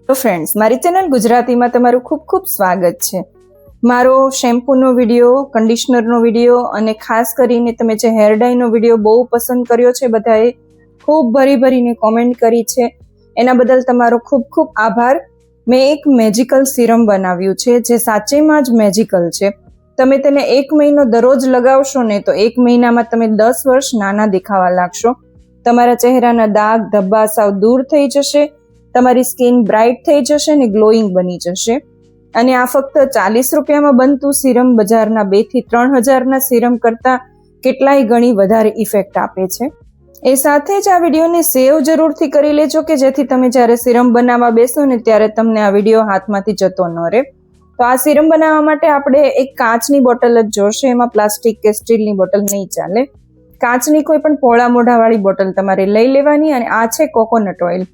તો ફ્રેન્ડ્સ, મારી ચેનલ ગુજરાતીમાં તમારું ખૂબ ખૂબ સ્વાગત છે. મારો શેમ્પૂનો વિડીયો, કન્ડિશનરનો વિડીયો અને ખાસ કરીને તમે જે હેર ડાયનો વિડીયો બહુ પસંદ કર્યો છે, બધાએ ખૂબ ભરીને કોમેન્ટ કરી છે, એના બદલ તમારો ખૂબ ખૂબ આભાર. મેં એક મેજિકલ સિરમ બનાવ્યું છે જે સાચેમાં જ મેજિકલ છે. તમે તેને 1 મહિનો દરરોજ લગાવશો ને તો 1 મહિનામાં તમે 10 વર્ષ નાના દેખાવા લાગશો. તમારા ચહેરાના દાગ ધબ્બા સાવ દૂર થઈ જશે, તમારી સ્કિન બ્રાઇટ થઈ જશે ને ગ્લોઈંગ બની જશે. અને આ ફક્ત 40 રૂપિયામાં બનતું સિરમ બજારના 2 થી 3 હજારના સિરમ કરતાં કેટલાય ગણી વધારે ઇફેક્ટ આપે છે. એ સાથે જ આ વિડીયોને સેવ જરૂરથી કરી લેજો કે જેથી તમે જ્યારે સિરમ બનાવવા બેસો ને ત્યારે તમને આ વિડીયો હાથમાંથી જતો ન રહે. તો આ સિરમ બનાવવા માટે આપણે એક કાચની બોટલ જ જોશે, એમાં પ્લાસ્ટિક કે સ્ટીલની બોટલ નહીં ચાલે. કાચની કોઈ પણ પોળા મોઢાવાળી બોટલ તમારે લઈ લેવાની. અને આ છે કોકોનટ ઓઇલ.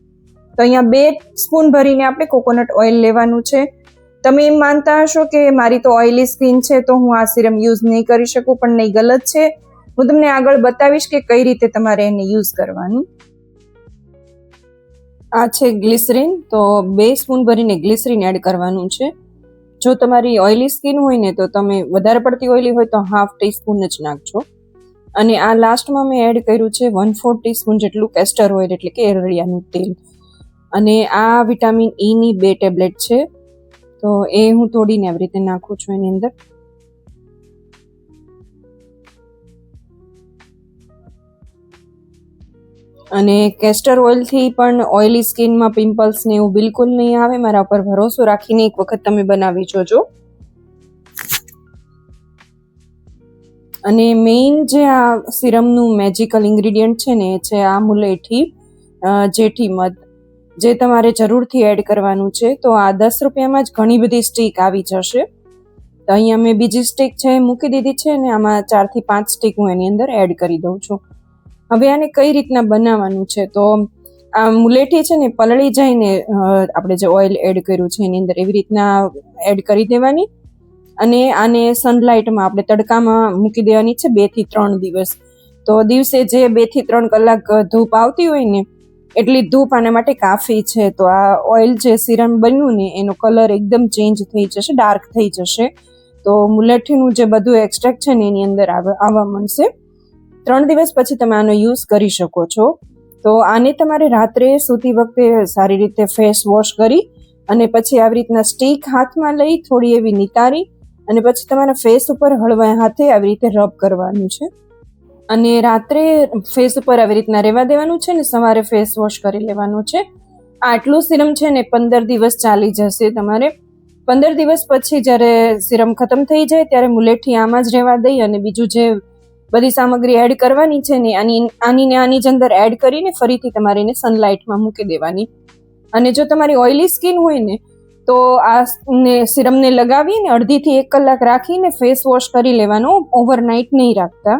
તો અહીંયા 2 સ્પૂન ભરીને આપણે કોકોનટ ઓઇલ લેવાનું છે. તમે એમ માનતા હશો કે મારી તો ઓઇલી સ્કિન છે તો હું આ સિરમ યુઝ નહીં કરી શકું, પણ નહીં, ગલત છે. હું તમને આગળ બતાવીશ કે કઈ રીતે તમારે એને યુઝ કરવાનું. આ છે ગ્લિસરીન. તો 2 સ્પૂન ભરીને ગ્લિસરીન એડ કરવાનું છે. જો તમારી ઓઇલી સ્કિન હોય ને તો તમે વધારે પડતી ઓઇલી હોય તો ½ ટીસ્પૂન જ નાખજો. અને આ લાસ્ટમાં મેં એડ કર્યું છે 1/4 ટીસ્પૂન જેટલું કેસ્ટર ઓઇલ, એટલે કે એરંડિયાનું તેલ. અને આ વિટામિન ઈ ની 2 ટેબ્લેટ છે. તો એ હું તોડીને આવી રીતે નાખું છું એની અંદર. અને કેસ્ટર ઓઇલથી પણ ઓઇલી સ્કિનમાં પિમ્પલ્સ ને એવું બિલકુલ નહીં આવે. મારા ઉપર ભરોસો રાખીને એક વખત તમે બનાવી જોજો. અને મેઇન જે આ સિરમનું મેજિકલ ઇન્ગ્રીડિયન્ટ છે ને એ છે આ મુલેઠી જેઠી મધ, જે તમારે જરૂરથી એડ કરવાનું છે. તો આ 10 રૂપિયામાં જ ઘણી બધી સ્ટીક આવી જશે. તો અહીંયા મેં બીજી સ્ટીક છે મૂકી દીધી છે અને આમાં 4 થી 5 સ્ટીક હું એની અંદર એડ કરી દઉં છું. હવે આને કઈ રીતના બનાવવાનું છે, તો આ મુલેઠી છે ને પલળી જઈને આપણે જે ઓઇલ એડ કર્યું છે એની અંદર એવી રીતના એડ કરી દેવાની. અને આને સનલાઇટમાં આપણે તડકામાં મૂકી દેવાની છે 2 થી 3 દિવસ. તો દિવસે જે 2 થી 3 કલાક ધૂપ આવતી હોય ને એટલી ધૂપ આના માટે કાફી છે. તો આ ઓઇલ જે સિરમ બન્યું ને એનો કલર એકદમ ચેન્જ થઈ જશે, ડાર્ક થઈ જશે. તો મુલેઠીનું જે બધું એક્સ્ટ્રેક્ટ છે ને એની અંદર આવવા મળશે. 3 દિવસ પછી તમે આનો યુઝ કરી શકો છો. તો આને તમારે રાત્રે સૂતી વખતે સારી રીતે ફેસ વોશ કરી અને પછી આવી રીતના સ્ટીક હાથમાં લઈ થોડી એવી નિતારી અને પછી તમારા ફેસ ઉપર હળવા હાથે આવી રીતે રબ કરવાનું છે. અને રાત્રે ફેસ ઉપર આવી રીતના રહેવા દેવાનું છે ને સવારે ફેસ વોશ કરી લેવાનું છે. આટલું સિરમ છે ને 15 દિવસ ચાલી જશે તમારે. 15 દિવસ પછી જ્યારે સિરમ ખતમ થઈ જાય ત્યારે મુલેઠી આમાં જ રહેવા દઈ અને બીજું જે બધી સામગ્રી એડ કરવાની છે ને આની જ અંદર એડ કરીને ફરીથી તમારે એને સનલાઇટમાં મૂકી દેવાની. અને જો તમારી ઓઇલી સ્કિન હોય ને તો આ સિરમને લગાવીને 1/2 થી 1 કલાક રાખીને ફેસ વોશ કરી લેવાનો, ઓવરનાઇટ નહીં રાખતા.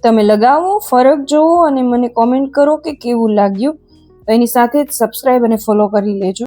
તમે લગાવો, ફરક જોવો અને મને કોમેન્ટ કરો કે કેવું લાગ્યું. તો એની સાથે જ સબસ્ક્રાઇબ અને ફોલો કરી લેજો.